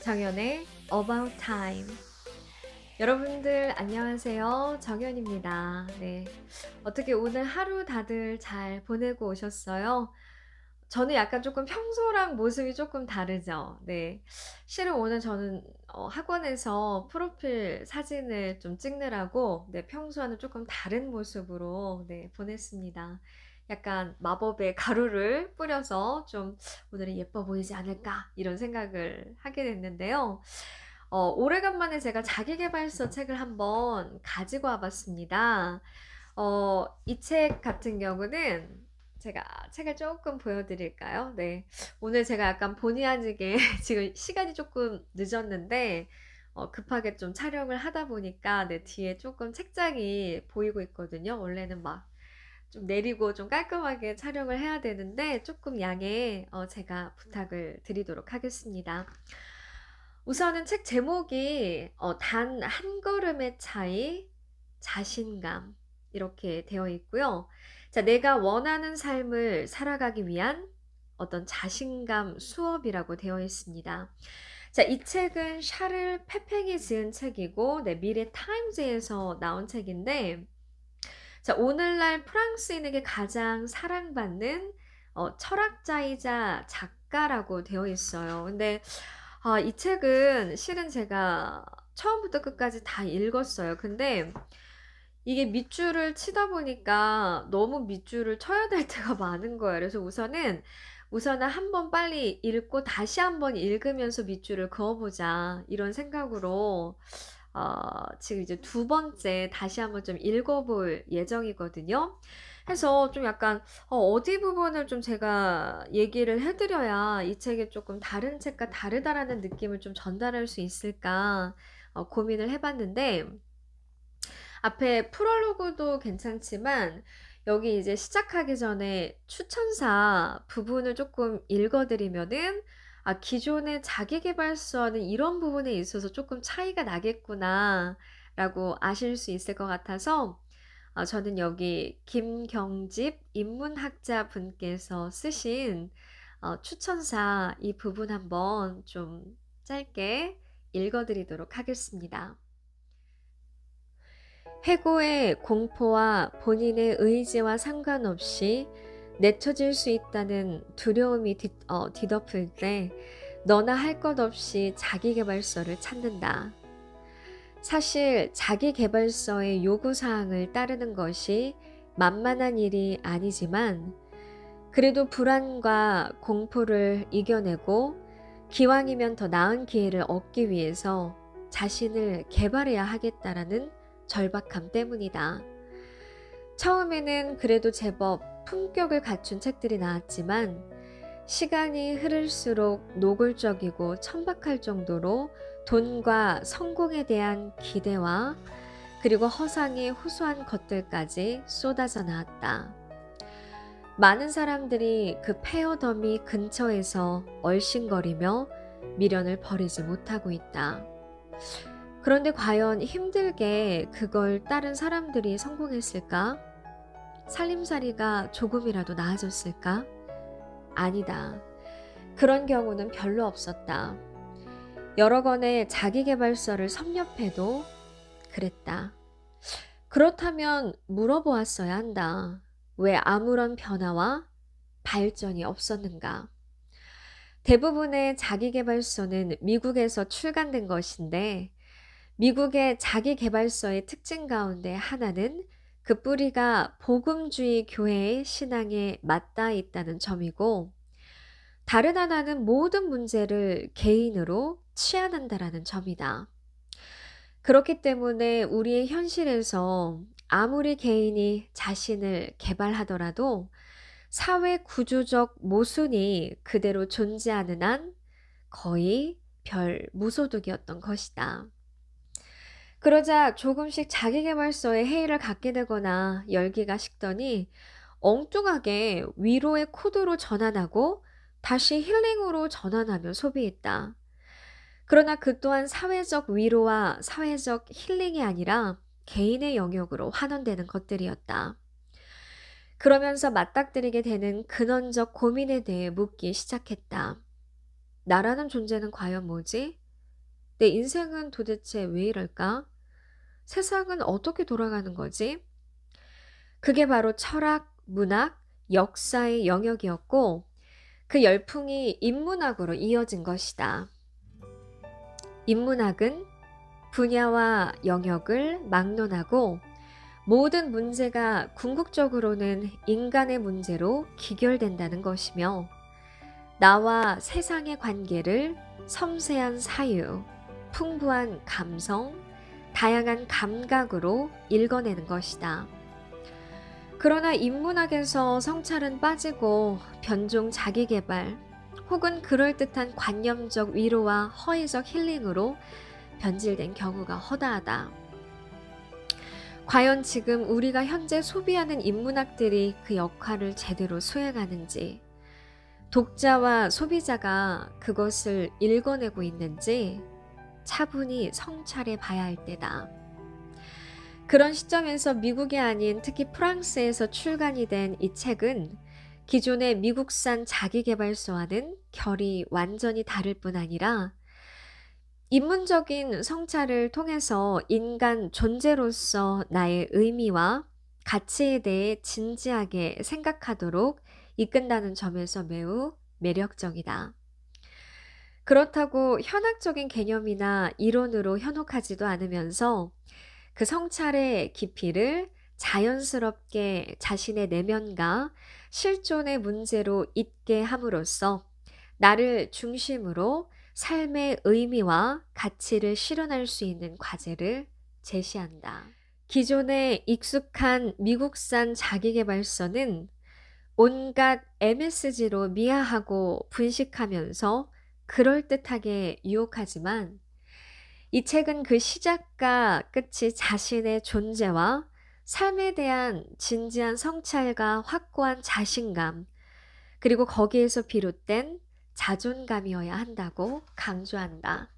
정연의 About Time. 여러분들 안녕하세요. 정연입니다. 네. 어떻게 오늘 하루 다들 잘 보내고 오셨어요? 저는 약간 조금 평소랑 모습이 조금 다르죠. 네. 실은 오늘 저는 학원에서 프로필 사진을 좀 찍느라고 네, 평소와는 조금 다른 모습으로 네, 보냈습니다. 약간 마법의 가루를 뿌려서 좀 오늘은 예뻐 보이지 않을까 이런 생각을 하게 됐는데요. 오래간만에 제가 자기계발서 책을 한번 가지고 와봤습니다. 이 책 같은 경우는 제가 책을 조금 보여드릴까요? 네. 오늘 제가 약간 본의 아니게 지금 시간이 조금 늦었는데, 급하게 좀 촬영을 하다 보니까 네, 뒤에 조금 책장이 보이고 있거든요. 원래는 막 좀 내리고 좀 깔끔하게 촬영을 해야 되는데 조금 양해 제가 부탁을 드리도록 하겠습니다. 우선은 책 제목이 단 한 걸음의 차이, 자신감 이렇게 되어 있고요. 자, 내가 원하는 삶을 살아가기 위한 어떤 자신감 수업이라고 되어 있습니다. 자, 이 책은 샤를 페팽이 지은 책이고, 네, 미래 타임즈에서 나온 책인데, 자, 오늘날 프랑스인에게 가장 사랑받는 철학자이자 작가라고 되어 있어요. 근데 이 책은 실은 제가 처음부터 끝까지 다 읽었어요. 근데 이게 밑줄을 치다 보니까 너무 밑줄을 쳐야 될 때가 많은 거예요. 그래서 우선은 한번 빨리 읽고 다시 한번 읽으면서 밑줄을 그어보자 이런 생각으로 지금 이제 두 번째 다시 한번 좀 읽어볼 예정이거든요. 해서 좀 약간 어디 부분을 좀 제가 얘기를 해드려야 이 책이 조금 다른 책과 다르다라는 느낌을 좀 전달할 수 있을까 고민을 해봤는데, 앞에 프롤로그도 괜찮지만 여기 이제 시작하기 전에 추천사 부분을 조금 읽어드리면은 기존의 자기계발서는 이런 부분에 있어서 조금 차이가 나겠구나 라고 아실 수 있을 것 같아서 저는 여기 김경집 인문학자 분께서 쓰신 추천사 이 부분 한번 좀 짧게 읽어드리도록 하겠습니다. 해고의 공포와 본인의 의지와 상관없이 내쳐질 수 있다는 두려움이 뒤덮을 때 너나 할 것 없이 자기계발서를 찾는다. 사실 자기계발서의 요구사항을 따르는 것이 만만한 일이 아니지만 그래도 불안과 공포를 이겨내고 기왕이면 더 나은 기회를 얻기 위해서 자신을 개발해야 하겠다라는 절박함 때문이다. 처음에는 그래도 제법 품격을 갖춘 책들이 나왔지만 시간이 흐를수록 노골적이고 천박할 정도로 돈과 성공에 대한 기대와 그리고 허상의 후소한 것들까지 쏟아져 나왔다. 많은 사람들이 그 폐허더미 근처에서 얼씬거리며 미련을 버리지 못하고 있다. 그런데 과연 힘들게 그걸 따른 사람들이 성공했을까? 살림살이가 조금이라도 나아졌을까? 아니다. 그런 경우는 별로 없었다. 여러 권의 자기계발서를 섭렵해도 그랬다. 그렇다면 물어보았어야 한다. 왜 아무런 변화와 발전이 없었는가? 대부분의 자기계발서는 미국에서 출간된 것인데 미국의 자기계발서의 특징 가운데 하나는 그 뿌리가 복음주의 교회의 신앙에 맞닿아 있다는 점이고 다른 하나는 모든 문제를 개인으로 치환한다라는 점이다. 그렇기 때문에 우리의 현실에서 아무리 개인이 자신을 개발하더라도 사회 구조적 모순이 그대로 존재하는 한 거의 별 무소득이었던 것이다. 그러자 조금씩 자기계발서에 회의를 갖게 되거나 열기가 식더니 엉뚱하게 위로의 코드로 전환하고 다시 힐링으로 전환하며 소비했다. 그러나 그 또한 사회적 위로와 사회적 힐링이 아니라 개인의 영역으로 환원되는 것들이었다. 그러면서 맞닥뜨리게 되는 근원적 고민에 대해 묻기 시작했다. 나라는 존재는 과연 뭐지? 내 인생은 도대체 왜 이럴까? 세상은 어떻게 돌아가는 거지? 그게 바로 철학, 문학, 역사의 영역이었고 그 열풍이 인문학으로 이어진 것이다. 인문학은 분야와 영역을 막론하고 모든 문제가 궁극적으로는 인간의 문제로 귀결된다는 것이며 나와 세상의 관계를 섬세한 사유, 풍부한 감성, 다양한 감각으로 읽어내는 것이다. 그러나 인문학에서 성찰은 빠지고 변종 자기계발 혹은 그럴듯한 관념적 위로와 허위적 힐링으로 변질된 경우가 허다하다. 과연 지금 우리가 현재 소비하는 인문학들이 그 역할을 제대로 수행하는지, 독자와 소비자가 그것을 읽어내고 있는지 차분히 성찰해 봐야 할 때다. 그런 시점에서 미국이 아닌 특히 프랑스에서 출간이 된 이 책은 기존의 미국산 자기계발서와는 결이 완전히 다를 뿐 아니라 인문적인 성찰을 통해서 인간 존재로서 나의 의미와 가치에 대해 진지하게 생각하도록 이끈다는 점에서 매우 매력적이다. 그렇다고 현학적인 개념이나 이론으로 현혹하지도 않으면서 그 성찰의 깊이를 자연스럽게 자신의 내면과 실존의 문제로 있게 함으로써 나를 중심으로 삶의 의미와 가치를 실현할 수 있는 과제를 제시한다. 기존의 익숙한 미국산 자기계발서는 온갖 MSG로 미화하고 분식하면서 그럴듯하게 유혹하지만 이 책은 그 시작과 끝이 자신의 존재와 삶에 대한 진지한 성찰과 확고한 자신감, 그리고 거기에서 비롯된 자존감이어야 한다고 강조한다.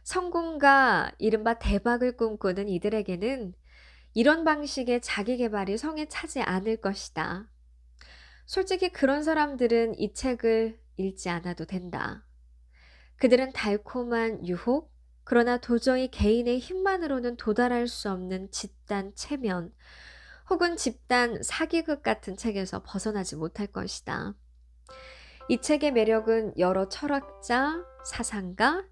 성공과 이른바 대박을 꿈꾸는 이들에게는 이런 방식의 자기계발이 성에 차지 않을 것이다. 솔직히 그런 사람들은 이 책을 읽지 않아도 된다. 그들은 달콤한 유혹, 그러나 도저히 개인의 힘만으로는 도달할 수 없는 집단 체면, 혹은 집단 사기극 같은 책에서 벗어나지 못할 것이다. 이 책의 매력은 여러 철학자, 사상가,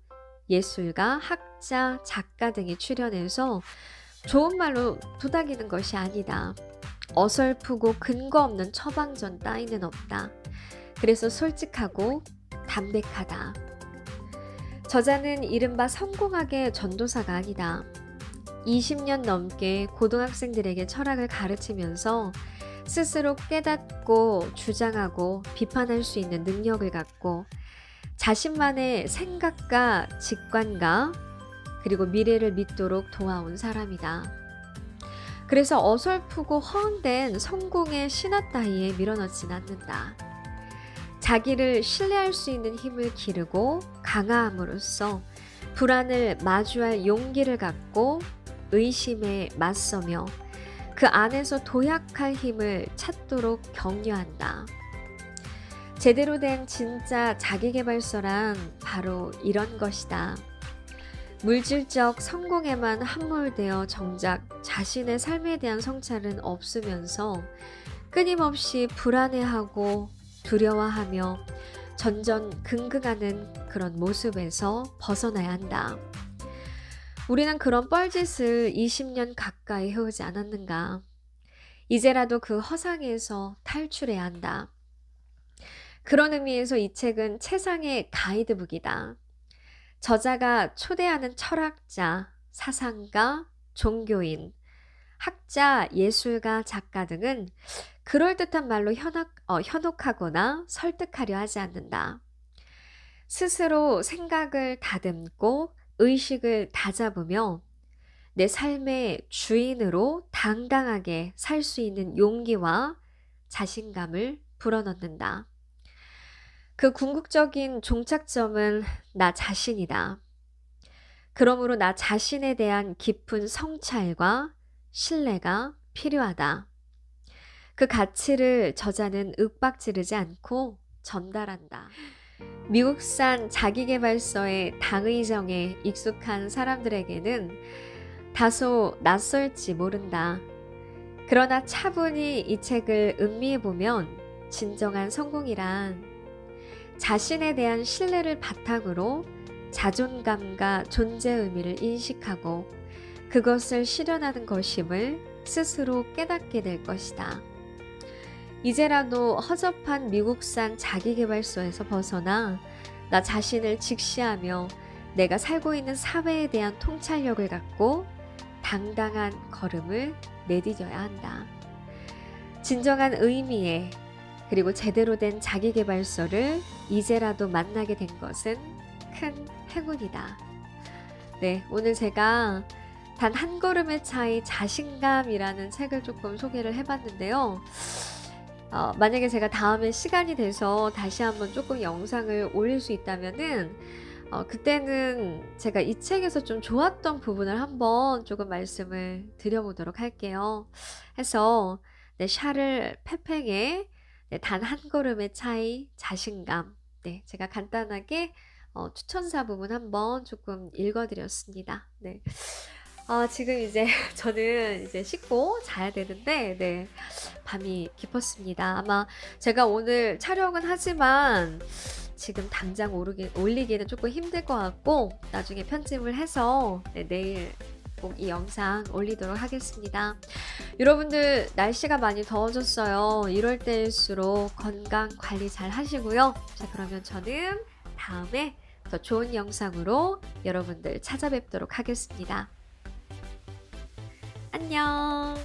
예술가, 학자, 작가 등이 출연해서 좋은 말로 도닥이는 것이 아니다. 어설프고 근거 없는 처방전 따위는 없다. 그래서 솔직하고 담백하다. 저자는 이른바 성공학의 전도사가 아니다. 20년 넘게 고등학생들에게 철학을 가르치면서 스스로 깨닫고 주장하고 비판할 수 있는 능력을 갖고 자신만의 생각과 직관과 그리고 미래를 믿도록 도와온 사람이다. 그래서 어설프고 허황된 성공의 신화 따위에 밀어넣진 않는다. 자기를 신뢰할 수 있는 힘을 기르고 강화함으로써 불안을 마주할 용기를 갖고 의심에 맞서며 그 안에서 도약할 힘을 찾도록 격려한다. 제대로 된 진짜 자기계발서란 바로 이런 것이다. 물질적 성공에만 함몰되어 정작 자신의 삶에 대한 성찰은 없으면서 끊임없이 불안해하고 두려워하며 전전긍긍하는 그런 모습에서 벗어나야 한다. 우리는 그런 뻘짓을 20년 가까이 해오지 않았는가? 이제라도 그 허상에서 탈출해야 한다. 그런 의미에서 이 책은 최상의 가이드북이다. 저자가 초대하는 철학자, 사상가, 종교인, 학자, 예술가, 작가 등은 그럴듯한 말로 현혹하거나 설득하려 하지 않는다. 스스로 생각을 다듬고 의식을 다잡으며 내 삶의 주인으로 당당하게 살 수 있는 용기와 자신감을 불어넣는다. 그 궁극적인 종착점은 나 자신이다. 그러므로 나 자신에 대한 깊은 성찰과 신뢰가 필요하다. 그 가치를 저자는 윽박지르지 않고 전달한다. 미국산 자기계발서의 당의정에 익숙한 사람들에게는 다소 낯설지 모른다. 그러나 차분히 이 책을 음미해보면 진정한 성공이란 자신에 대한 신뢰를 바탕으로 자존감과 존재 의미를 인식하고 그것을 실현하는 것임을 스스로 깨닫게 될 것이다. 이제라도 허접한 미국산 자기계발서에서 벗어나 나 자신을 직시하며 내가 살고 있는 사회에 대한 통찰력을 갖고 당당한 걸음을 내디뎌야 한다. 진정한 의미의 그리고 제대로 된 자기계발서를 이제라도 만나게 된 것은 큰 행운이다. 네, 오늘 제가 단 한 걸음의 차이 자신감이라는 책을 조금 소개를 해봤는데요. 만약에 제가 다음에 시간이 돼서 다시 한번 조금 영상을 올릴 수 있다면은 그때는 제가 이 책에서 좀 좋았던 부분을 한번 조금 말씀을 드려보도록 할게요. 해서 네, 샤를 페팽의 네, 단 한 걸음의 차이 자신감, 네, 제가 간단하게 추천사 부분 한번 조금 읽어드렸습니다. 네. 지금 이제 저는 이제 씻고 자야 되는데, 네, 밤이 깊었습니다. 아마 제가 오늘 촬영은 하지만 지금 당장 올리기는 조금 힘들 것 같고 나중에 편집을 해서 네, 내일 꼭 이 영상 올리도록 하겠습니다. 여러분들 날씨가 많이 더워졌어요. 이럴 때일수록 건강 관리 잘 하시고요. 자, 그러면 저는 다음에 더 좋은 영상으로 여러분들 찾아뵙도록 하겠습니다. 안녕.